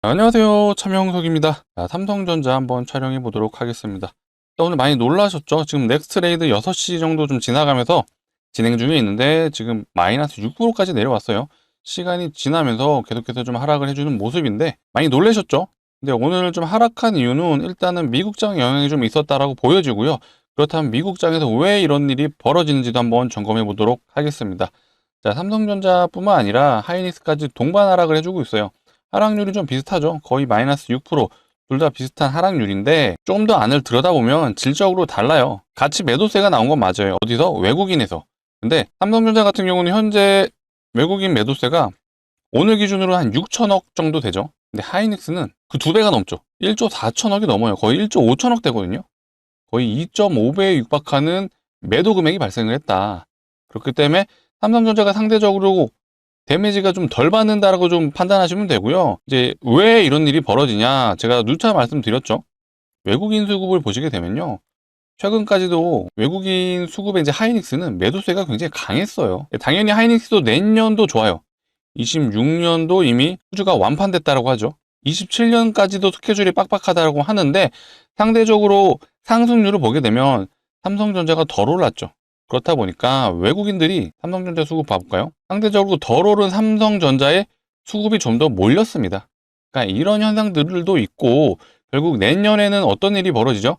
안녕하세요. 참여홍석입니다. 삼성전자 한번 촬영해 보도록 하겠습니다. 오늘 많이 놀라셨죠? 지금 넥스트레이드 6시 정도 좀 지나가면서 진행 중에 있는데 지금 마이너스 6%까지 내려왔어요. 시간이 지나면서 계속해서 좀 하락을 해주는 모습인데 많이 놀라셨죠? 근데 오늘 좀 하락한 이유는 일단은 미국장 영향이 좀 있었다라고 보여지고요. 그렇다면 미국장에서 왜 이런 일이 벌어지는지도 한번 점검해 보도록 하겠습니다. 자, 삼성전자뿐만 아니라 하이닉스까지 동반 하락을 해주고 있어요. 하락률이 좀 비슷하죠. 거의 마이너스 6%. 둘 다 비슷한 하락률인데 좀 더 안을 들여다보면 질적으로 달라요. 같이 매도세가 나온 건 맞아요. 어디서? 외국인에서. 근데 삼성전자 같은 경우는 현재 외국인 매도세가 오늘 기준으로 한 6천억 정도 되죠. 근데 하이닉스는 그 2배가 넘죠. 1조 4천억이 넘어요. 거의 1조 5천억 되거든요. 거의 2.5배에 육박하는 매도 금액이 발생을 했다. 그렇기 때문에 삼성전자가 상대적으로 데미지가 좀 덜 받는다라고 좀 판단하시면 되고요. 이제 왜 이런 일이 벌어지냐? 제가 누차 말씀드렸죠. 외국인 수급을 보시게 되면요. 최근까지도 외국인 수급의 이제 하이닉스는 매도세가 굉장히 강했어요. 당연히 하이닉스도 내년도 좋아요. 26년도 이미 수주가 완판됐다라고 하죠. 27년까지도 스케줄이 빡빡하다고 하는데 상대적으로 상승률을 보게 되면 삼성전자가 덜 올랐죠. 그렇다 보니까 외국인들이 삼성전자 수급 봐볼까요? 상대적으로 덜 오른 삼성전자의 수급이 좀 더 몰렸습니다. 그러니까 이런 현상들도 있고 결국 내년에는 어떤 일이 벌어지죠?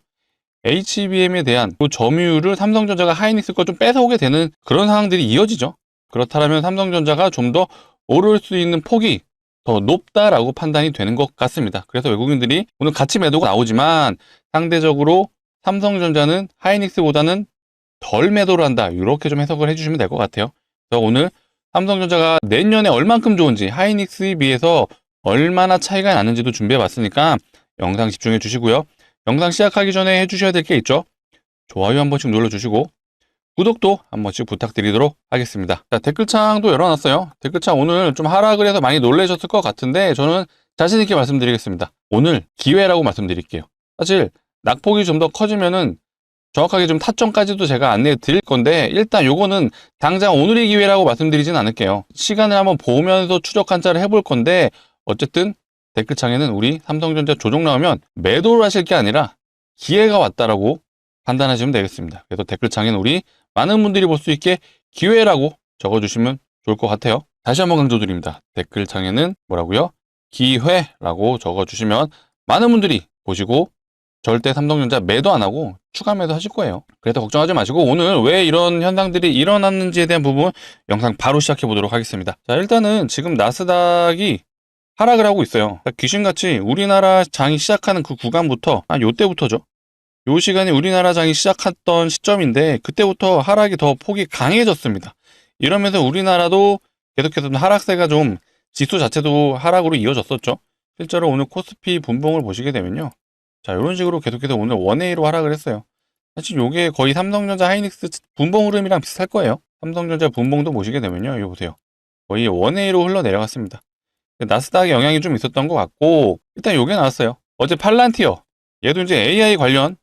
HBM에 대한 그 점유율을 삼성전자가 하이닉스 걸 좀 뺏어오게 되는 그런 상황들이 이어지죠. 그렇다면 삼성전자가 좀 더 오를 수 있는 폭이 더 높다라고 판단이 되는 것 같습니다. 그래서 외국인들이 오늘 가치 매도가 나오지만 상대적으로 삼성전자는 하이닉스보다는 덜 매도를 한다. 이렇게 좀 해석을 해주시면 될 것 같아요. 그래서 오늘 삼성전자가 내년에 얼만큼 좋은지 하이닉스에 비해서 얼마나 차이가 나는지도 준비해 봤으니까 영상 집중해 주시고요. 영상 시작하기 전에 해주셔야 될 게 있죠. 좋아요 한 번씩 눌러주시고 구독도 한 번씩 부탁드리도록 하겠습니다. 자, 댓글창도 열어놨어요. 댓글창 오늘 좀 하락을 해서 많이 놀라셨을 것 같은데 저는 자신 있게 말씀드리겠습니다. 오늘 기회라고 말씀드릴게요. 사실 낙폭이 좀 더 커지면은 정확하게 좀 타점까지도 제가 안내해 드릴 건데 일단 요거는 당장 오늘의 기회라고 말씀드리진 않을게요. 시간을 한번 보면서 추적 한자를 해볼 건데 어쨌든 댓글창에는 우리 삼성전자 조정 나오면 매도를 하실 게 아니라 기회가 왔다라고 판단하시면 되겠습니다. 그래서 댓글창에는 우리 많은 분들이 볼 수 있게 기회라고 적어주시면 좋을 것 같아요. 다시 한번 강조드립니다. 댓글창에는 뭐라고요? 기회라고 적어주시면 많은 분들이 보시고 절대 삼성전자 매도 안 하고 추가 매도 하실 거예요. 그래서 걱정하지 마시고 오늘 왜 이런 현상들이 일어났는지에 대한 부분 영상 바로 시작해 보도록 하겠습니다. 자, 일단은 지금 나스닥이 하락을 하고 있어요. 귀신같이 우리나라 장이 시작하는 그 구간부터 요때부터죠. 요 시간이 우리나라 장이 시작했던 시점인데 그때부터 하락이 더 폭이 강해졌습니다. 이러면서 우리나라도 계속해서 하락세가 좀 지수 자체도 하락으로 이어졌었죠. 실제로 오늘 코스피 분봉을 보시게 되면요. 자, 이런 식으로 계속해서 오늘 원웨이로 하락을 했어요. 사실 요게 거의 삼성전자 하이닉스 분봉 흐름이랑 비슷할 거예요. 삼성전자 분봉도 보시게 되면요. 이거 보세요. 거의 원웨이로 흘러내려갔습니다. 나스닥에 영향이 좀 있었던 것 같고 일단 요게 나왔어요. 어제 팔란티어 얘도 이제 AI 관련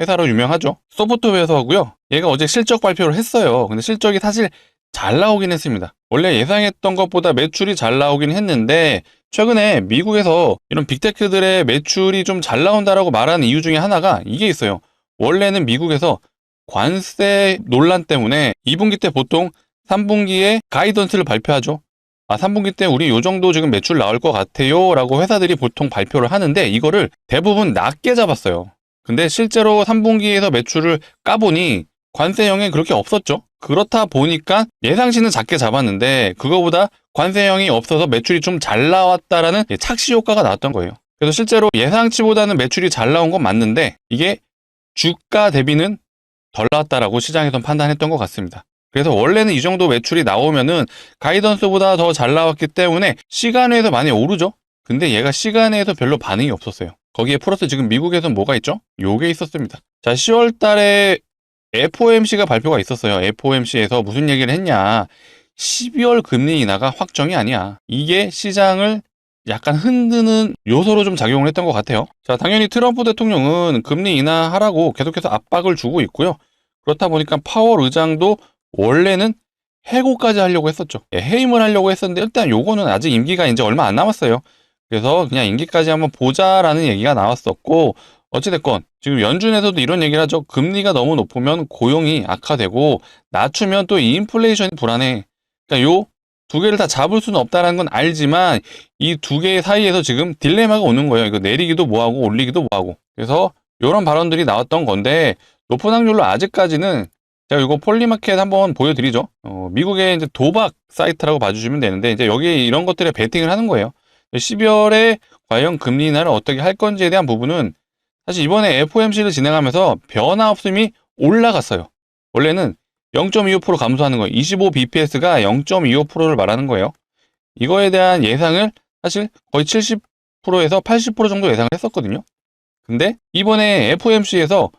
회사로 유명하죠. 소프트웨어 회사고요. 얘가 어제 실적 발표를 했어요. 근데 실적이 사실 잘 나오긴 했습니다. 원래 예상했던 것보다 매출이 잘 나오긴 했는데 최근에 미국에서 이런 빅테크들의 매출이 좀 잘 나온다라고 말하는 이유 중에 하나가 이게 있어요. 원래는 미국에서 관세 논란 때문에 2분기 때 보통 3분기에 가이던스를 발표하죠. 3분기 때 우리 요 정도 지금 매출 나올 것 같아요 라고 회사들이 보통 발표를 하는데 이거를 대부분 낮게 잡았어요. 근데 실제로 3분기에서 매출을 까보니 관세 영향이 그렇게 없었죠. 그렇다 보니까 예상치는 작게 잡았는데 그거보다 관세형이 없어서 매출이 좀 잘 나왔다라는 착시 효과가 나왔던 거예요. 그래서 실제로 예상치보다는 매출이 잘 나온 건 맞는데 이게 주가 대비는 덜 나왔다라고 시장에선 판단했던 것 같습니다. 그래서 원래는 이 정도 매출이 나오면은 가이던스보다 더 잘 나왔기 때문에 시간외에서 많이 오르죠. 근데 얘가 시간외에서 별로 반응이 없었어요. 거기에 플러스 지금 미국에선 뭐가 있죠? 요게 있었습니다. 자, 10월 달에 FOMC가 발표가 있었어요. FOMC에서 무슨 얘기를 했냐. 12월 금리 인하가 확정이 아니야. 이게 시장을 약간 흔드는 요소로 좀 작용을 했던 것 같아요. 자, 당연히 트럼프 대통령은 금리 인하하라고 계속해서 압박을 주고 있고요. 그렇다 보니까 파월 의장도 원래는 해고까지 하려고 했었죠. 해임을 하려고 했었는데 일단 요거는 아직 임기가 이제 얼마 안 남았어요. 그래서 그냥 임기까지 한번 보자라는 얘기가 나왔었고, 어찌됐건 지금 연준에서도 이런 얘기를 하죠. 금리가 너무 높으면 고용이 악화되고 낮추면 또 이 인플레이션이 불안해. 그러니까 요 두 개를 다 잡을 수는 없다는 건 알지만 이 두 개 사이에서 지금 딜레마가 오는 거예요. 이거 내리기도 뭐하고 올리기도 뭐하고. 그래서 이런 발언들이 나왔던 건데, 높은 확률로 아직까지는 제가 이거 폴리마켓 한번 보여드리죠. 미국의 이제 도박 사이트라고 봐주시면 되는데, 이제 여기 이런 것들에 베팅을 하는 거예요. 12월에 과연 금리 인하를 어떻게 할 건지에 대한 부분은 사실 이번에 FOMC를 진행하면서 변화 없음이 올라갔어요. 원래는 0.25% 감소하는 거예요. 25bps가 0.25%를 말하는 거예요. 이거에 대한 예상을 사실 거의 70%에서 80% 정도 예상을 했었거든요. 근데 이번에 FOMC에서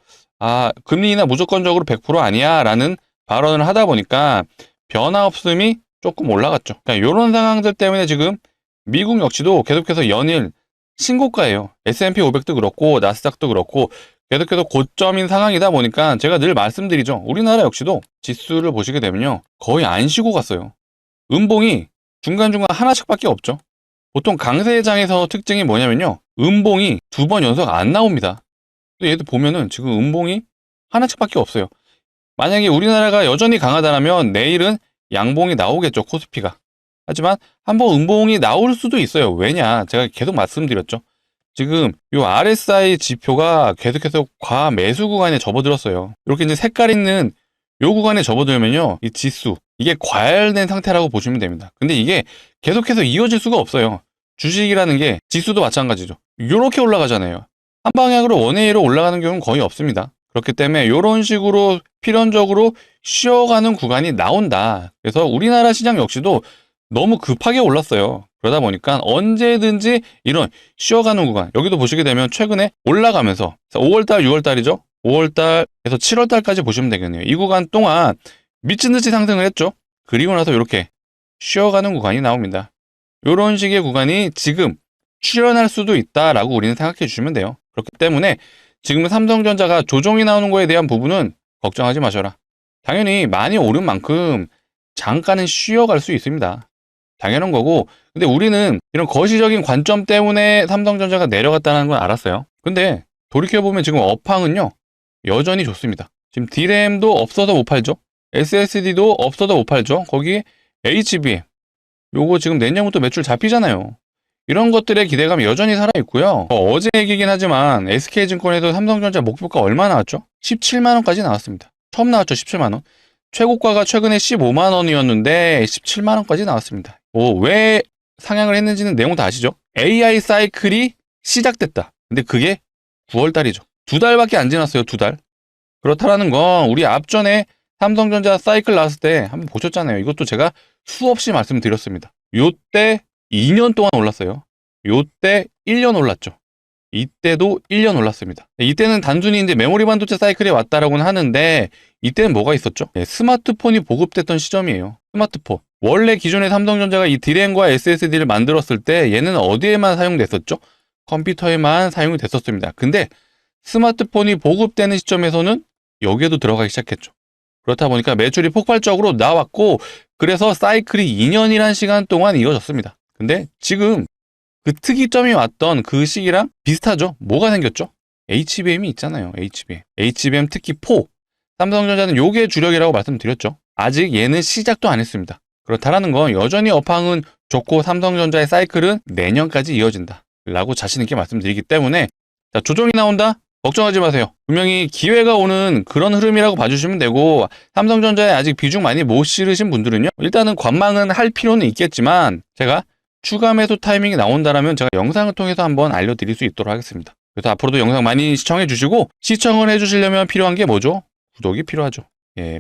금리 인하 무조건적으로 100% 아니야 라는 발언을 하다 보니까 변화 없음이 조금 올라갔죠. 그러니까 이런 상황들 때문에 지금 미국 역시도 계속해서 연일 신고가예요. S&P 500도 그렇고 나스닥도 그렇고 계속해서 고점인 상황이다 보니까 제가 늘 말씀드리죠. 우리나라 역시도 지수를 보시게 되면요, 거의 안 쉬고 갔어요. 음봉이 중간중간 하나씩밖에 없죠. 보통 강세장에서 특징이 뭐냐면요, 음봉이 2번 연속 안 나옵니다. 근데 얘도 보면은 지금 음봉이 하나씩밖에 없어요. 만약에 우리나라가 여전히 강하다면 내일은 양봉이 나오겠죠, 코스피가. 하지만 한번 음봉이 나올 수도 있어요. 왜냐, 제가 계속 말씀드렸죠. 지금 이 RSI 지표가 계속해서 과매수 구간에 접어들었어요. 이렇게 이제 색깔 있는 이 구간에 접어들면요, 이 지수, 이게 과열된 상태라고 보시면 됩니다. 근데 이게 계속해서 이어질 수가 없어요. 주식이라는 게 지수도 마찬가지죠. 이렇게 올라가잖아요. 한 방향으로 원웨이로 올라가는 경우는 거의 없습니다. 그렇기 때문에 이런 식으로 필연적으로 쉬어가는 구간이 나온다. 그래서 우리나라 시장 역시도 너무 급하게 올랐어요. 그러다 보니까 언제든지 이런 쉬어가는 구간, 여기도 보시게 되면 최근에 올라가면서 5월달, 6월달이죠. 5월달에서 7월달까지 보시면 되겠네요. 이 구간 동안 미친 듯이 상승을 했죠. 그리고 나서 이렇게 쉬어가는 구간이 나옵니다. 이런 식의 구간이 지금 출현할 수도 있다라고 우리는 생각해 주시면 돼요. 그렇기 때문에 지금 삼성전자가 조정이 나오는 거에 대한 부분은 걱정하지 마셔라. 당연히 많이 오른 만큼 잠깐은 쉬어갈 수 있습니다. 당연한 거고, 근데 우리는 이런 거시적인 관점 때문에 삼성전자가 내려갔다는 건 알았어요. 근데 돌이켜보면 지금 업황은요, 여전히 좋습니다. 지금 D램도 없어서 못 팔죠. SSD도 없어서 못 팔죠. 거기에 HBM, 요거 지금 내년부터 매출 잡히잖아요. 이런 것들의 기대감이 여전히 살아있고요. 어제 얘기긴 하지만 SK증권에서 삼성전자 목표가 얼마 나왔죠? 17만원까지 나왔습니다. 처음 나왔죠, 17만원. 최고가가 최근에 15만원이었는데 17만원까지 나왔습니다. 왜 상향을 했는지는 내용 다 아시죠? AI 사이클이 시작됐다. 근데 그게 9월달이죠. 2달밖에 안 지났어요, 2달. 그렇다라는 건 우리 앞전에 삼성전자 사이클 나왔을 때 한번 보셨잖아요. 이것도 제가 수없이 말씀드렸습니다. 요때 2년 동안 올랐어요. 요때 1년 올랐죠. 이때도 1년 올랐습니다. 이때는 단순히 이제 메모리 반도체 사이클이 왔다라고는 하는데, 이때는 뭐가 있었죠? 스마트폰이 보급됐던 시점이에요. 스마트폰. 원래 기존의 삼성전자가 이 D램과 SSD를 만들었을 때 얘는 어디에만 사용됐었죠? 컴퓨터에만 사용이 됐었습니다. 근데 스마트폰이 보급되는 시점에서는 여기에도 들어가기 시작했죠. 그렇다 보니까 매출이 폭발적으로 나왔고, 그래서 사이클이 2년이란 시간 동안 이어졌습니다. 근데 지금 그 특이점이 왔던 그 시기랑 비슷하죠? 뭐가 생겼죠? HBM이 있잖아요. HBM 특히 4. 삼성전자는 요게 주력이라고 말씀드렸죠. 아직 얘는 시작도 안 했습니다. 그렇다라는 건 여전히 업황은 좋고 삼성전자의 사이클은 내년까지 이어진다 라고 자신있게 말씀드리기 때문에, 자, 조정이 나온다? 걱정하지 마세요. 분명히 기회가 오는 그런 흐름이라고 봐주시면 되고, 삼성전자에 아직 비중 많이 못 실으신 분들은요, 일단은 관망은 할 필요는 있겠지만 제가 추가 매수 타이밍이 나온다라면 제가 영상을 통해서 한번 알려드릴 수 있도록 하겠습니다. 그래서 앞으로도 영상 많이 시청해 주시고, 시청을 해주시려면 필요한 게 뭐죠? 구독이 필요하죠.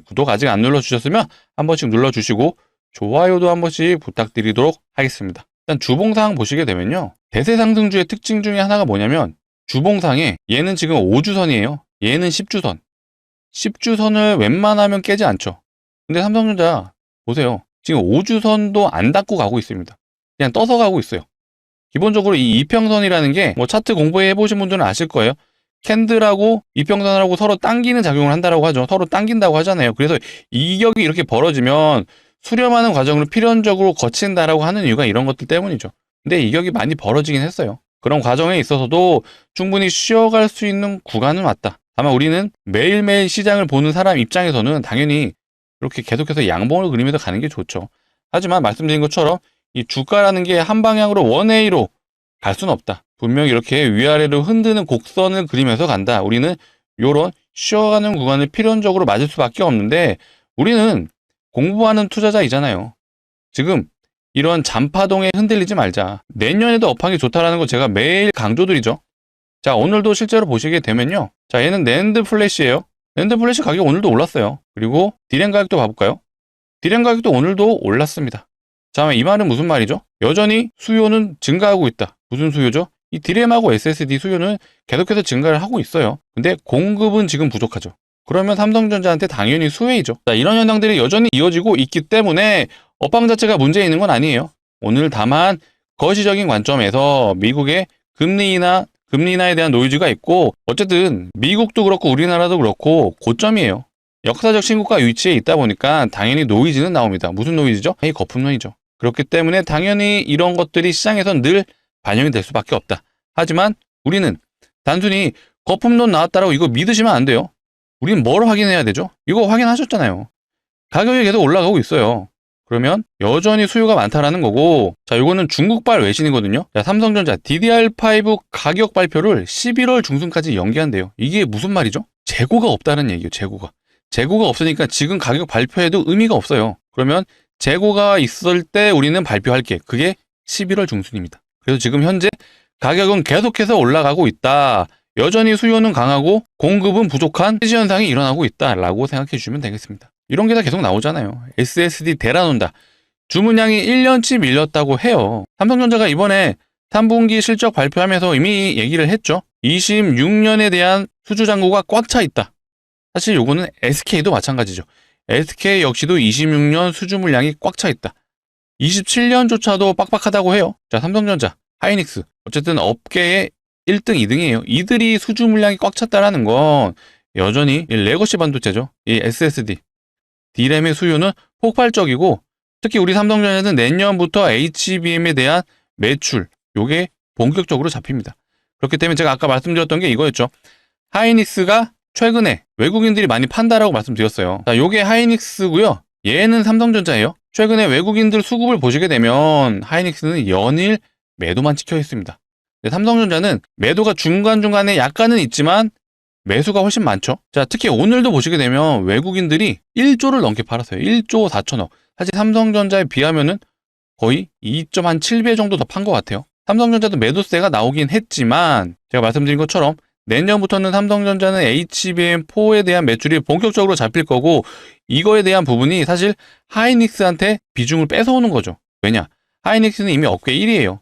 구독 아직 안 눌러주셨으면 한 번씩 눌러주시고 좋아요도 한 번씩 부탁드리도록 하겠습니다. 일단 주봉상 보시게 되면요, 대세 상승주의 특징 중에 하나가 뭐냐면, 주봉상에 얘는 지금 5주선이에요. 얘는 10주선. 10주선을 웬만하면 깨지 않죠. 근데 삼성전자 보세요. 지금 5주선도 안 닫고 가고 있습니다. 그냥 떠서 가고 있어요. 기본적으로 이 이평선이라는 게 뭐 차트 공부해 보신 분들은 아실 거예요. 캔들하고 이평선하고 서로 당기는 작용을 한다고 하죠. 서로 당긴다고 하잖아요. 그래서 이격이 이렇게 벌어지면 수렴하는 과정을 필연적으로 거친다라고 하는 이유가 이런 것들 때문이죠. 근데 이격이 많이 벌어지긴 했어요. 그런 과정에 있어서도 충분히 쉬어갈 수 있는 구간은 왔다. 다만 우리는 매일매일 시장을 보는 사람 입장에서는 당연히 이렇게 계속해서 양봉을 그리면서 가는 게 좋죠. 하지만 말씀드린 것처럼 이 주가라는 게 한 방향으로 원웨이로 갈 수는 없다. 분명히 이렇게 위아래로 흔드는 곡선을 그리면서 간다. 우리는 이런 쉬어가는 구간을 필연적으로 맞을 수밖에 없는데 우리는 공부하는 투자자이잖아요. 지금 이런 잔파동에 흔들리지 말자. 내년에도 업하기 좋다라는 거 제가 매일 강조드리죠. 자, 오늘도 실제로 보시게 되면요. 자, 얘는 낸드 플래시예요. 낸드 플래시 가격 오늘도 올랐어요. 그리고 디램 가격도 봐볼까요? 디램 가격도 오늘도 올랐습니다. 자, 이 말은 무슨 말이죠? 여전히 수요는 증가하고 있다. 무슨 수요죠? 이 디램하고 SSD 수요는 계속해서 증가를 하고 있어요. 근데 공급은 지금 부족하죠. 그러면 삼성전자한테 당연히 수혜이죠. 자, 이런 현상들이 여전히 이어지고 있기 때문에 업황 자체가 문제 있는 건 아니에요. 오늘 다만 거시적인 관점에서 미국의 금리 인하에 대한 노이즈가 있고 어쨌든 미국도 그렇고 우리나라도 그렇고 고점이에요. 역사적 신고가 위치에 있다 보니까 당연히 노이즈는 나옵니다. 무슨 노이즈죠? 이 거품론이죠. 그렇기 때문에 당연히 이런 것들이 시장에선 늘 반영이 될 수밖에 없다. 하지만 우리는 단순히 거품론 나왔다라고 이거 믿으시면 안 돼요. 우리는 뭘 확인해야 되죠? 이거 확인하셨잖아요. 가격이 계속 올라가고 있어요. 그러면 여전히 수요가 많다라는 거고, 자, 이거는 중국발 외신이거든요. 자, 삼성전자 DDR5 가격 발표를 11월 중순까지 연기한대요. 이게 무슨 말이죠? 재고가 없다는 얘기예요, 재고가. 재고가 없으니까 지금 가격 발표해도 의미가 없어요. 그러면 재고가 있을 때 우리는 발표할게. 그게 11월 중순입니다. 그래서 지금 현재 가격은 계속해서 올라가고 있다. 여전히 수요는 강하고 공급은 부족한 해지 현상이 일어나고 있다라고 생각해 주시면 되겠습니다. 이런 게 다 계속 나오잖아요. SSD 대란온다. 주문량이 1년치 밀렸다고 해요. 삼성전자가 이번에 3분기 실적 발표하면서 이미 얘기를 했죠. 26년에 대한 수주 잔고가 꽉 차 있다. 사실 요거는 SK도 마찬가지죠. SK 역시도 26년 수주 물량이 꽉 차 있다. 27년조차도 빡빡하다고 해요. 자, 삼성전자, 하이닉스. 어쨌든 업계의 1등, 2등이에요. 이들이 수주 물량이 꽉 찼다라는 건 여전히 레거시 반도체죠. 이 SSD. D램의 수요는 폭발적이고 특히 우리 삼성전자는 내년부터 HBM에 대한 매출, 요게 본격적으로 잡힙니다. 그렇기 때문에 제가 아까 말씀드렸던 게 이거였죠. 하이닉스가 최근에 외국인들이 많이 판다라고 말씀드렸어요. 자, 요게 하이닉스고요. 얘는 삼성전자예요. 최근에 외국인들 수급을 보시게 되면 하이닉스는 연일 매도만 찍혀 있습니다. 삼성전자는 매도가 중간중간에 약간은 있지만 매수가 훨씬 많죠. 자, 특히 오늘도 보시게 되면 외국인들이 1조를 넘게 팔았어요. 1조 4천억. 사실 삼성전자에 비하면은 거의 2.7배 정도 더 판 것 같아요. 삼성전자도 매도세가 나오긴 했지만 제가 말씀드린 것처럼 내년부터는 삼성전자는 HBM4에 대한 매출이 본격적으로 잡힐 거고 이거에 대한 부분이 사실 하이닉스한테 비중을 뺏어오는 거죠. 왜냐? 하이닉스는 이미 업계 1위예요.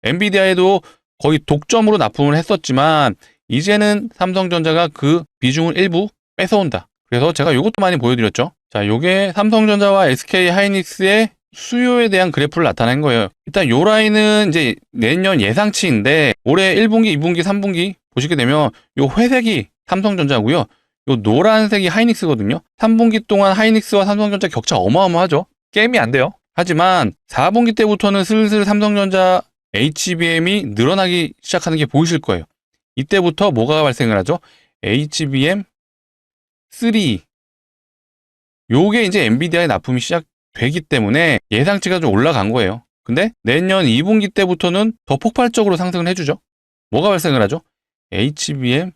엔비디아에도 거의 독점으로 납품을 했었지만 이제는 삼성전자가 그 비중을 일부 뺏어온다. 그래서 제가 이것도 많이 보여드렸죠. 자, 요게 삼성전자와 SK 하이닉스의 수요에 대한 그래프를 나타낸 거예요. 일단 요 라인은 이제 내년 예상치인데 올해 1분기, 2분기, 3분기 보시게 되면 요 회색이 삼성전자고요. 요 노란색이 하이닉스거든요. 3분기 동안 하이닉스와 삼성전자 격차 어마어마하죠. 게임이 안 돼요. 하지만 4분기 때부터는 슬슬 삼성전자 HBM이 늘어나기 시작하는 게 보이실 거예요. 이때부터 뭐가 발생을 하죠? HBM3. 요게 이제 엔비디아의 납품이 시작되기 때문에 예상치가 좀 올라간 거예요. 근데 내년 2분기 때부터는 더 폭발적으로 상승을 해주죠. 뭐가 발생을 하죠? HBM4가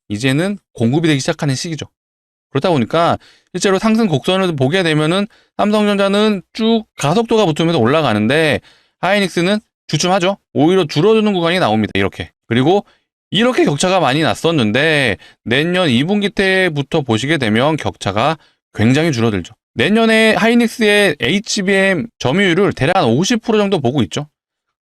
이제는 공급이 되기 시작하는 시기죠. 그렇다 보니까 실제로 상승 곡선을 보게 되면은 삼성전자는 쭉 가속도가 붙으면서 올라가는데 하이닉스는 주춤하죠. 오히려 줄어드는 구간이 나옵니다. 이렇게. 그리고 이렇게 격차가 많이 났었는데 내년 2분기 때부터 보시게 되면 격차가 굉장히 줄어들죠. 내년에 하이닉스의 HBM 점유율을 대략 한 50% 정도 보고 있죠.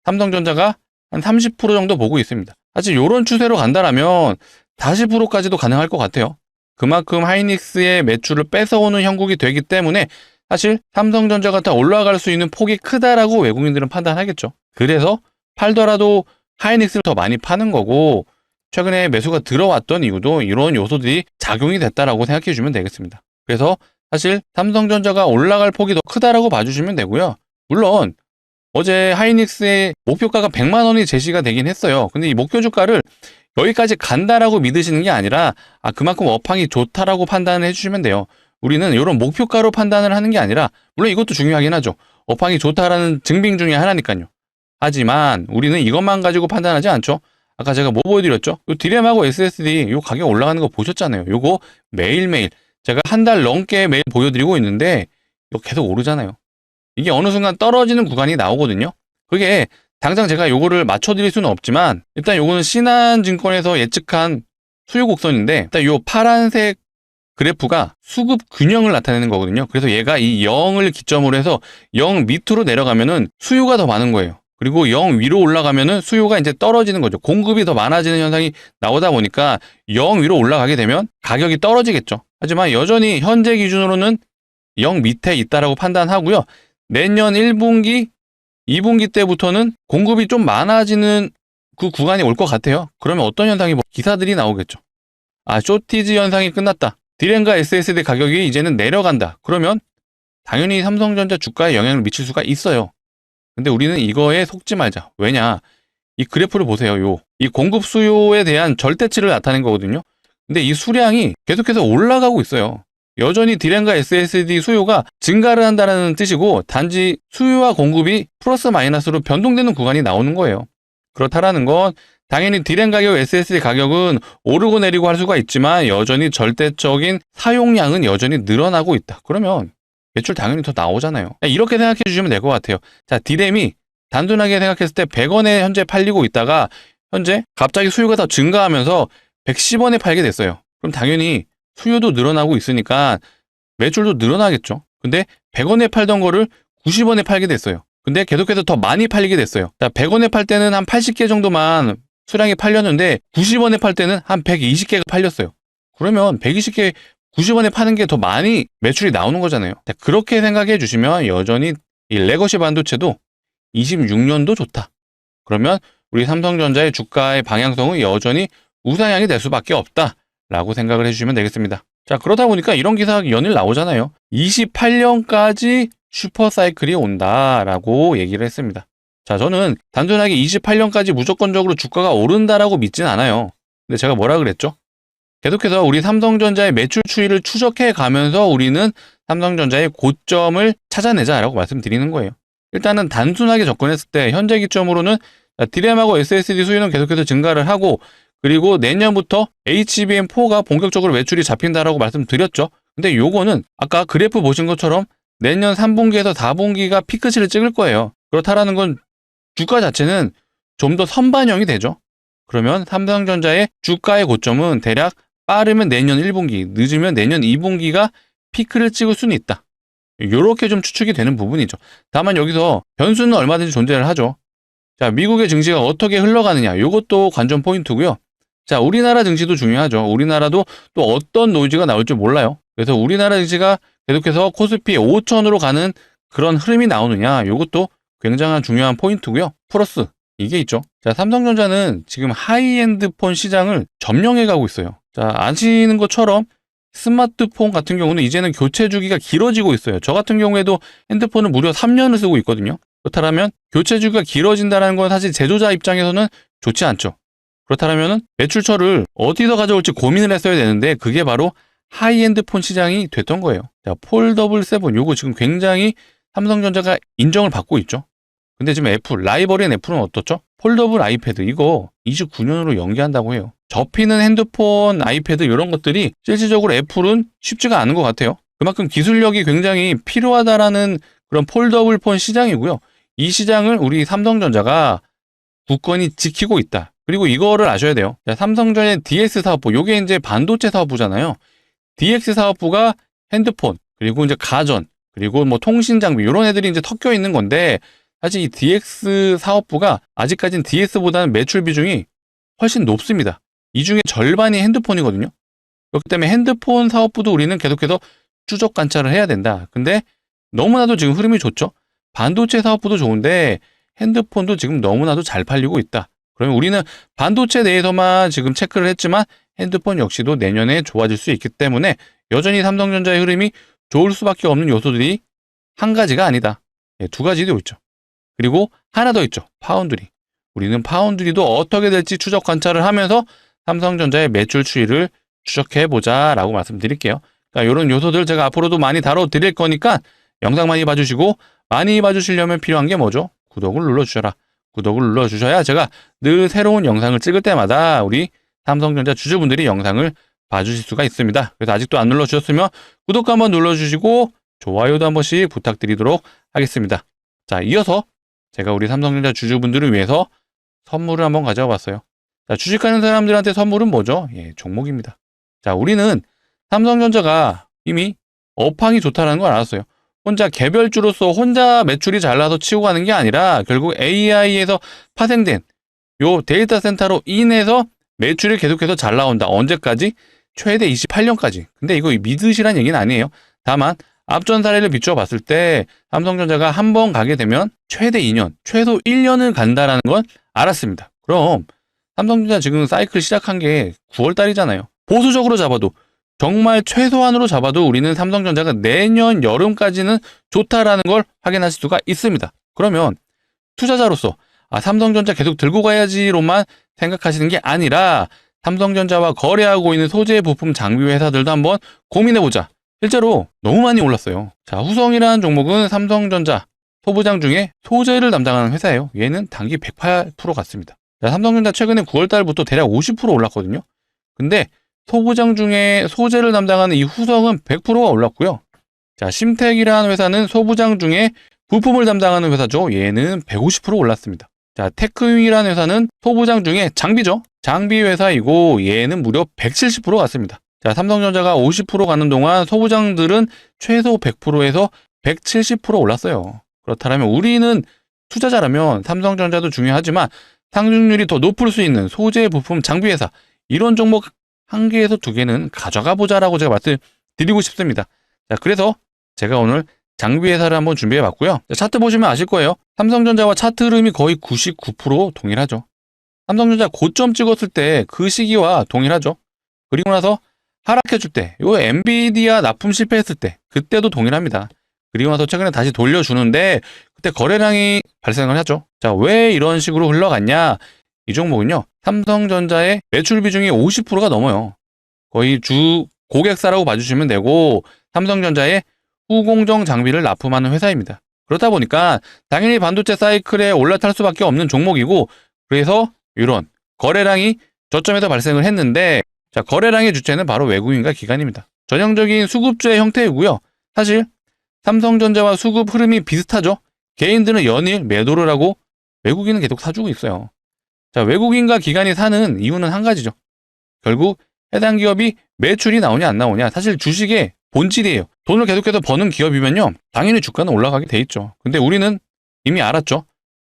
삼성전자가 한 30% 정도 보고 있습니다. 사실 이런 추세로 간다라면 40%까지도 가능할 것 같아요. 그만큼 하이닉스의 매출을 뺏어오는 형국이 되기 때문에 사실 삼성전자가 더 올라갈 수 있는 폭이 크다라고 외국인들은 판단하겠죠. 그래서 팔더라도 하이닉스를 더 많이 파는 거고 최근에 매수가 들어왔던 이유도 이런 요소들이 작용이 됐다라고 생각해 주면 되겠습니다. 그래서 사실 삼성전자가 올라갈 폭이 더 크다라고 봐주시면 되고요. 물론 어제 하이닉스의 목표가가 100만 원이 제시가 되긴 했어요. 근데 이 목표 주가를 여기까지 간다라고 믿으시는 게 아니라 그만큼 업황이 좋다라고 판단을 해주시면 돼요. 우리는 이런 목표가로 판단을 하는 게 아니라, 물론 이것도 중요하긴 하죠. 업황이 좋다라는 증빙 중에 하나니까요. 하지만 우리는 이것만 가지고 판단하지 않죠. 아까 제가 뭐 보여드렸죠? 요 디램하고 SSD 요 가격 올라가는 거 보셨잖아요. 요거 매일매일 제가 한 달 넘게 매일 보여드리고 있는데 이거 계속 오르잖아요. 이게 어느 순간 떨어지는 구간이 나오거든요. 그게 당장 제가 요거를 맞춰드릴 수는 없지만, 일단 요거는 신한증권에서 예측한 수요 곡선인데, 일단 요 파란색 그래프가 수급 균형을 나타내는 거거든요. 그래서 얘가 이 0을 기점으로 해서 0 밑으로 내려가면은 수요가 더 많은 거예요. 그리고 0 위로 올라가면은 수요가 이제 떨어지는 거죠. 공급이 더 많아지는 현상이 나오다 보니까 0 위로 올라가게 되면 가격이 떨어지겠죠. 하지만 여전히 현재 기준으로는 0 밑에 있다라고 판단하고요. 내년 1분기, 2분기 때부터는 공급이 좀 많아지는 그 구간이 올 것 같아요. 그러면 어떤 현상이, 기사들이 나오겠죠. 쇼티지 현상이 끝났다. 디램과 SSD 가격이 이제는 내려간다. 그러면 당연히 삼성전자 주가에 영향을 미칠 수가 있어요. 근데 우리는 이거에 속지 말자. 왜냐? 이 그래프를 보세요. 이 공급 수요에 대한 절대치를 나타낸 거거든요. 근데 이 수량이 계속해서 올라가고 있어요. 여전히 디램과 SSD 수요가 증가를 한다는 뜻이고, 단지 수요와 공급이 플러스 마이너스로 변동되는 구간이 나오는 거예요. 그렇다라는 건 당연히 디램 가격, SSD 가격은 오르고 내리고 할 수가 있지만 여전히 절대적인 사용량은 여전히 늘어나고 있다. 그러면 매출 당연히 더 나오잖아요. 이렇게 생각해 주시면 될 것 같아요. 자, 디램이 단순하게 생각했을 때 100원에 현재 팔리고 있다가 현재 갑자기 수요가 더 증가하면서 110원에 팔게 됐어요. 그럼 당연히 수요도 늘어나고 있으니까 매출도 늘어나겠죠. 근데 100원에 팔던 거를 90원에 팔게 됐어요. 근데 계속해서 더 많이 팔리게 됐어요. 자, 100원에 팔 때는 한 80개 정도만 수량이 팔렸는데 90원에 팔 때는 한 120개가 팔렸어요. 그러면 120개 90원에 파는 게 더 많이 매출이 나오는 거잖아요. 자, 그렇게 생각해 주시면 여전히 이 레거시 반도체도 26년도 좋다. 그러면 우리 삼성전자의 주가의 방향성은 여전히 우상향이 될 수밖에 없다라고 생각을 해주시면 되겠습니다. 자, 그러다 보니까 이런 기사가 연일 나오잖아요. 28년까지 슈퍼사이클이 온다라고 얘기를 했습니다. 자, 저는 단순하게 28년까지 무조건적으로 주가가 오른다라고 믿진 않아요. 근데 제가 뭐라 그랬죠? 계속해서 우리 삼성전자의 매출 추이를 추적해 가면서 우리는 삼성전자의 고점을 찾아내자라고 말씀드리는 거예요. 일단은 단순하게 접근했을 때 현재 기점으로는 디램하고 SSD 수요는 계속해서 증가를 하고, 그리고 내년부터 HBM4가 본격적으로 매출이 잡힌다라고 말씀드렸죠. 근데 요거는 아까 그래프 보신 것처럼 내년 3분기에서 4분기가 피크치를 찍을 거예요. 그렇다라는 건 주가 자체는 좀 더 선반영이 되죠. 그러면 삼성전자의 주가의 고점은 대략 빠르면 내년 1분기, 늦으면 내년 2분기가 피크를 찍을 수는 있다. 요렇게 좀 추측이 되는 부분이죠. 다만 여기서 변수는 얼마든지 존재를 하죠. 자, 미국의 증시가 어떻게 흘러가느냐, 요것도 관전 포인트고요. 자, 우리나라 증시도 중요하죠. 우리나라도 또 어떤 노이즈가 나올지 몰라요. 그래서 우리나라 증시가 계속해서 코스피 5천으로 가는 그런 흐름이 나오느냐, 요것도 굉장한 중요한 포인트고요. 플러스 이게 있죠. 자, 삼성전자는 지금 하이엔드폰 시장을 점령해 가고 있어요. 자, 아시는 것처럼 스마트폰 같은 경우는 이제는 교체 주기가 길어지고 있어요. 저 같은 경우에도 핸드폰을 무려 3년을 쓰고 있거든요. 그렇다면 교체 주기가 길어진다는 건 사실 제조자 입장에서는 좋지 않죠. 그렇다면 매출처를 어디서 가져올지 고민을 했어야 되는데 그게 바로 하이엔드폰 시장이 됐던 거예요. 자, 폴더블 7 요거 지금 굉장히 삼성전자가 인정을 받고 있죠. 근데 지금 애플, 라이벌인 애플은 어떻죠? 폴더블 아이패드 이거 29년으로 연기한다고 해요. 접히는 핸드폰, 아이패드 이런 것들이 실질적으로 애플은 쉽지가 않은 것 같아요. 그만큼 기술력이 굉장히 필요하다라는 그런 폴더블 폰 시장이고요. 이 시장을 우리 삼성전자가 굳건히 지키고 있다. 그리고 이거를 아셔야 돼요. 자, 삼성전자의 DX 사업부, 요게 이제 반도체 사업부잖아요. DX 사업부가 핸드폰, 그리고 이제 가전, 그리고 뭐 통신 장비 이런 애들이 이제 섞여 있는 건데, 사실 이 DX 사업부가 아직까지는 DS보다는 매출 비중이 훨씬 높습니다. 이 중에 절반이 핸드폰이거든요. 그렇기 때문에 핸드폰 사업부도 우리는 계속해서 추적 관찰을 해야 된다. 근데 너무나도 지금 흐름이 좋죠. 반도체 사업부도 좋은데 핸드폰도 지금 너무나도 잘 팔리고 있다. 그러면 우리는 반도체 내에서만 지금 체크를 했지만 핸드폰 역시도 내년에 좋아질 수 있기 때문에 여전히 삼성전자의 흐름이 좋을 수밖에 없는 요소들이 한 가지가 아니다. 두 가지도 있죠. 그리고 하나 더 있죠. 파운드리. 우리는 파운드리도 어떻게 될지 추적 관찰을 하면서 삼성전자의 매출 추이를 추적해보자라고 말씀드릴게요. 그러니까 이런 요소들 제가 앞으로도 많이 다뤄드릴 거니까 영상 많이 봐주시고, 많이 봐주시려면 필요한 게 뭐죠? 구독을 눌러주셔라. 구독을 눌러주셔야 제가 늘 새로운 영상을 찍을 때마다 우리 삼성전자 주주분들이 영상을 봐주실 수가 있습니다. 그래서 아직도 안 눌러주셨으면 구독 한번 눌러주시고 좋아요도 한 번씩 부탁드리도록 하겠습니다. 자, 이어서 제가 우리 삼성전자 주주분들을 위해서 선물을 한번 가져와 봤어요. 자, 주식하는 사람들한테 선물은 뭐죠? 예, 종목입니다. 자, 우리는 삼성전자가 이미 업황이 좋다는 걸 알았어요. 혼자 개별주로서 혼자 매출이 잘 나서 치고 가는 게 아니라 결국 AI에서 파생된 요 데이터 센터로 인해서 매출이 계속해서 잘 나온다. 언제까지? 최대 28년까지. 근데 이거 믿으시란 얘기는 아니에요. 다만 앞전 사례를 비추어 봤을 때 삼성전자가 한 번 가게 되면 최대 2년, 최소 1년을 간다라는 건 알았습니다. 그럼 삼성전자 지금 사이클 시작한 게 9월 달이잖아요. 보수적으로 잡아도, 정말 최소한으로 잡아도 우리는 삼성전자가 내년 여름까지는 좋다라는 걸 확인하실 수가 있습니다. 그러면 투자자로서 삼성전자 계속 들고 가야지로만 생각하시는 게 아니라 삼성전자와 거래하고 있는 소재 부품 장비 회사들도 한번 고민해보자. 실제로 너무 많이 올랐어요. 자, 후성이라는 종목은 삼성전자 소부장 중에 소재를 담당하는 회사예요. 얘는 단기 108% 갔습니다. 자, 삼성전자 최근에 9월 달부터 대략 50% 올랐거든요. 근데 소부장 중에 소재를 담당하는 이 후성은 100%가 올랐고요. 자, 심텍이라는 회사는 소부장 중에 부품을 담당하는 회사죠. 얘는 150% 올랐습니다. 자, 테크윙이라는 회사는 소부장 중에 장비죠. 장비 회사이고 얘는 무려 170% 갔습니다. 자, 삼성전자가 50% 가는 동안 소부장들은 최소 100%에서 170% 올랐어요. 그렇다면 우리는 투자자라면 삼성전자도 중요하지만 상승률이 더 높을 수 있는 소재, 부품, 장비 회사, 이런 종목 한 개에서 두 개는 가져가 보자라고 제가 말씀드리고 싶습니다. 자, 그래서 제가 오늘 장비 회사를 한번 준비해 봤고요. 자, 차트 보시면 아실 거예요. 삼성전자와 차트 흐름이 거의 99% 동일하죠. 삼성전자 고점 찍었을 때 그 시기와 동일하죠. 그리고 나서 하락해줄 때, 요 엔비디아 납품 실패했을 때, 그때도 동일합니다. 그리고 나서 최근에 다시 돌려주는데 그때 거래량이 발생을 하죠. 자, 왜 이런 식으로 흘러갔냐? 이 종목은요, 삼성전자의 매출 비중이 50%가 넘어요. 거의 주 고객사라고 봐주시면 되고, 삼성전자의 후공정 장비를 납품하는 회사입니다. 그렇다 보니까 당연히 반도체 사이클에 올라탈 수밖에 없는 종목이고, 그래서 이런 거래량이 저점에서 발생을 했는데, 자, 거래량의 주체는 바로 외국인과 기관입니다. 전형적인 수급주의 형태이고요. 사실 삼성전자와 수급 흐름이 비슷하죠. 개인들은 연일 매도를 하고 외국인은 계속 사주고 있어요. 자, 외국인과 기관이 사는 이유는 한 가지죠. 결국 해당 기업이 매출이 나오냐 안 나오냐, 사실 주식의 본질이에요. 돈을 계속해서 버는 기업이면요, 당연히 주가는 올라가게 돼 있죠. 근데 우리는 이미 알았죠.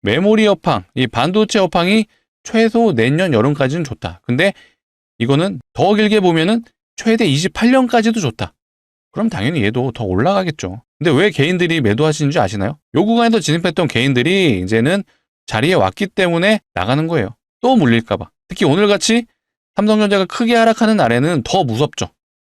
메모리 업황, 이 반도체 업황이 최소 내년 여름까지는 좋다. 근데 이거는 더 길게 보면은 최대 28년까지도 좋다. 그럼 당연히 얘도 더 올라가겠죠. 근데 왜 개인들이 매도하시는지 아시나요? 요 구간에서 진입했던 개인들이 이제는 자리에 왔기 때문에 나가는 거예요. 또 물릴까봐. 특히 오늘같이 삼성전자가 크게 하락하는 날에는 더 무섭죠.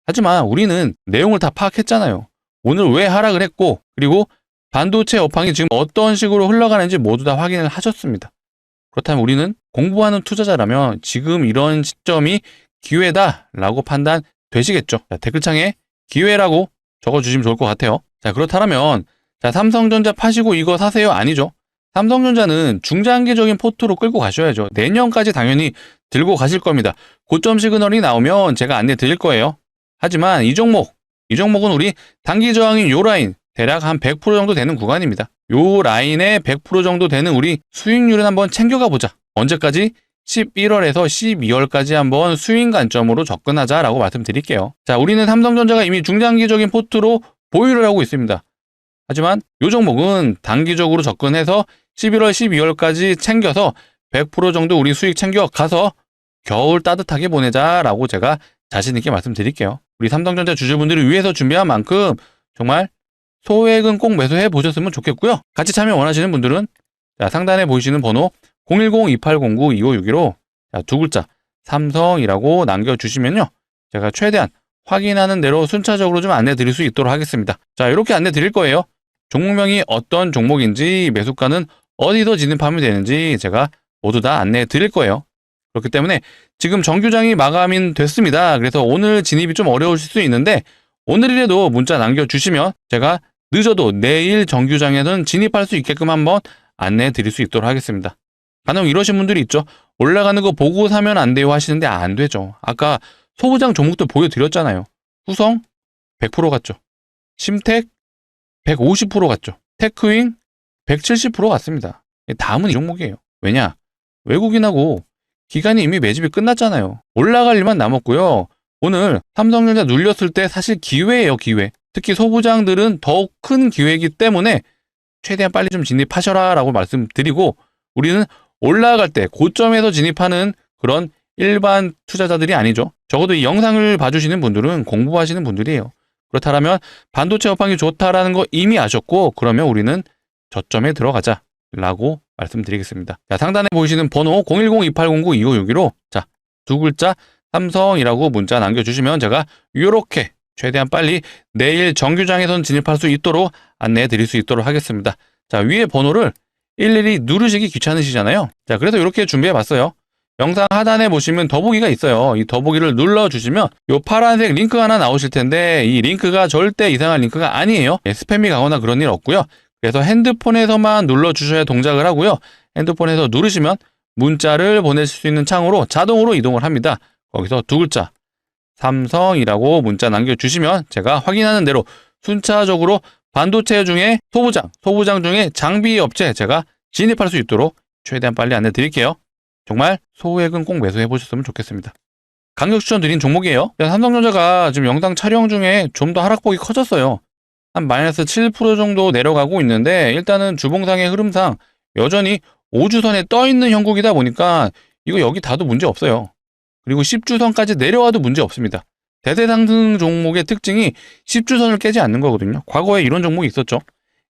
하지만 우리는 내용을 다 파악했잖아요. 오늘 왜 하락을 했고, 그리고 반도체 업황이 지금 어떤 식으로 흘러가는지 모두 다 확인을 하셨습니다. 그렇다면 우리는 공부하는 투자자라면 지금 이런 시점이 기회다라고 판단되시겠죠. 자, 댓글창에 기회라고 적어주시면 좋을 것 같아요. 자, 그렇다면 삼성전자 파시고 이거 사세요? 아니죠. 삼성전자는 중장기적인 포트로 끌고 가셔야죠. 내년까지 당연히 들고 가실 겁니다. 고점 시그널이 나오면 제가 안내 드릴 거예요. 하지만 이 종목은 우리 단기 저항인 요 라인, 대략 한 100% 정도 되는 구간입니다. 요 라인에 100% 정도 되는 우리 수익률은 한번 챙겨가 보자. 언제까지? 11월에서 12월까지 한번 수익 관점으로 접근하자라고 말씀드릴게요. 자, 우리는 삼성전자가 이미 중장기적인 포트로 보유를 하고 있습니다. 하지만 이 종목은 단기적으로 접근해서 11월, 12월까지 챙겨서 100% 정도 우리 수익 챙겨가서 겨울 따뜻하게 보내자라고 제가 자신 있게 말씀드릴게요. 우리 삼성전자 주주분들을 위해서 준비한 만큼 정말 소액은 꼭 매수해 보셨으면 좋겠고요. 같이 참여 원하시는 분들은 상단에 보이시는 번호 010-2809-2561로 두 글자 삼성이라고 남겨주시면요, 제가 최대한 확인하는 대로 순차적으로 좀 안내 드릴 수 있도록 하겠습니다. 자, 이렇게 안내 드릴 거예요. 종목명이 어떤 종목인지, 매수가는 어디서 진입하면 되는지 제가 모두 다 안내해 드릴 거예요. 그렇기 때문에 지금 정규장이 마감이 됐습니다. 그래서 오늘 진입이 좀 어려우실 수 있는데 오늘이라도 문자 남겨주시면 제가 늦어도 내일 정규장에는 진입할 수 있게끔 한번 안내해 드릴 수 있도록 하겠습니다. 간혹 이러신 분들이 있죠. 올라가는 거 보고 사면 안 돼요 하시는데 안 되죠. 아까 소부장 종목도 보여드렸잖아요. 후성 100% 갔죠. 심택 150% 갔죠. 테크윙 170% 갔습니다. 다음은 이 종목이에요. 왜냐? 외국인하고 기간이 이미 매집이 끝났잖아요. 올라갈 일만 남았고요. 오늘 삼성전자 눌렸을 때 사실 기회예요, 기회. 특히 소부장들은 더욱 큰 기회이기 때문에 최대한 빨리 좀 진입하셔라 라고 말씀드리고 우리는 올라갈 때 고점에서 진입하는 그런 일반 투자자들이 아니죠. 적어도 이 영상을 봐주시는 분들은 공부하시는 분들이에요. 그렇다면 반도체 업황이 좋다라는 거 이미 아셨고 그러면 우리는 저점에 들어가자 라고 말씀드리겠습니다. 자, 상단에 보이시는 번호 010-2809-2561로 자, 두 글자 삼성이라고 문자 남겨주시면 제가 이렇게 최대한 빨리 내일 정규장에선 진입할 수 있도록 안내해 드릴 수 있도록 하겠습니다. 자, 위에 번호를 일일이 누르시기 귀찮으시잖아요. 자, 그래서 이렇게 준비해 봤어요. 영상 하단에 보시면 더보기가 있어요. 이 더보기를 눌러주시면 이 파란색 링크 하나 나오실 텐데 이 링크가 절대 이상한 링크가 아니에요. 스팸이 가거나 그런 일 없고요. 그래서 핸드폰에서만 눌러주셔야 동작을 하고요. 핸드폰에서 누르시면 문자를 보내실 수 있는 창으로 자동으로 이동을 합니다. 거기서 두 글자 삼성이라고 문자 남겨주시면 제가 확인하는 대로 순차적으로 반도체 중에 소부장 중에 장비 업체 제가 진입할 수 있도록 최대한 빨리 안내 드릴게요. 정말 소액은 꼭 매수해 보셨으면 좋겠습니다. 강력 추천드린 종목이에요. 삼성전자가 지금 영상 촬영 중에 좀 더 하락폭이 커졌어요. 한 마이너스 7% 정도 내려가고 있는데 일단은 주봉상의 흐름상 여전히 5주선에 떠있는 형국이다 보니까 이거 여기 닿아도 문제 없어요. 그리고 10주선까지 내려와도 문제 없습니다. 대세 상승 종목의 특징이 10주선을 깨지 않는 거거든요. 과거에 이런 종목이 있었죠.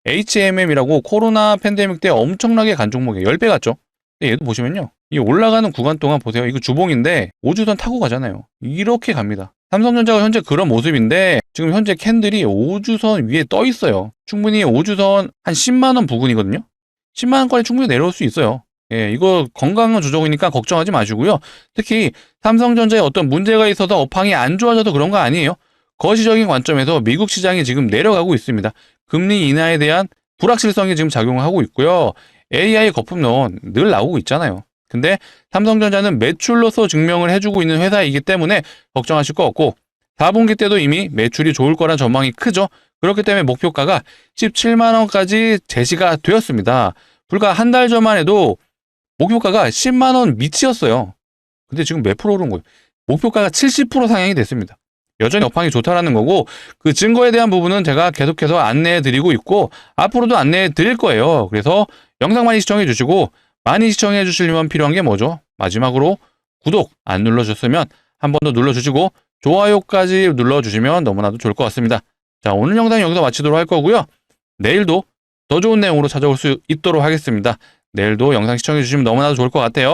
HMM이라고 코로나 팬데믹 때 엄청나게 간 종목이에요. 10배 갔죠. 근데 얘도 보시면요. 이 올라가는 구간 동안 보세요. 이거 주봉인데 5주선 타고 가잖아요. 이렇게 갑니다. 삼성전자가 현재 그런 모습인데 지금 현재 캔들이 5주선 위에 떠 있어요. 충분히 5주선 한 10만원 부근이거든요. 10만원까지 충분히 내려올 수 있어요. 예, 이거 건강한 조정이니까 걱정하지 마시고요. 특히 삼성전자에 어떤 문제가 있어서 업황이 안 좋아져도 그런 거 아니에요. 거시적인 관점에서 미국 시장이 지금 내려가고 있습니다. 금리 인하에 대한 불확실성이 지금 작용하고 있고요. AI 거품론 늘 나오고 있잖아요. 근데 삼성전자는 매출로서 증명을 해주고 있는 회사이기 때문에 걱정하실 거 없고 4분기 때도 이미 매출이 좋을 거란 전망이 크죠. 그렇기 때문에 목표가가 17만원까지 제시가 되었습니다. 불과 한 달 전만 해도 목표가가 10만원 미치였어요. 근데 지금 몇 프로 오른 거예요? 목표가가 70% 상향이 됐습니다. 여전히 업황이 좋다라는 거고 그 증거에 대한 부분은 제가 계속해서 안내해 드리고 있고 앞으로도 안내해 드릴 거예요. 그래서 영상 많이 시청해 주시고 많이 시청해 주시려면 필요한 게 뭐죠? 마지막으로 구독 안 눌러주셨으면 한 번 더 눌러주시고 좋아요까지 눌러주시면 너무나도 좋을 것 같습니다. 자, 오늘 영상 여기서 마치도록 할 거고요. 내일도 더 좋은 내용으로 찾아올 수 있도록 하겠습니다. 내일도 영상 시청해 주시면 너무나도 좋을 것 같아요.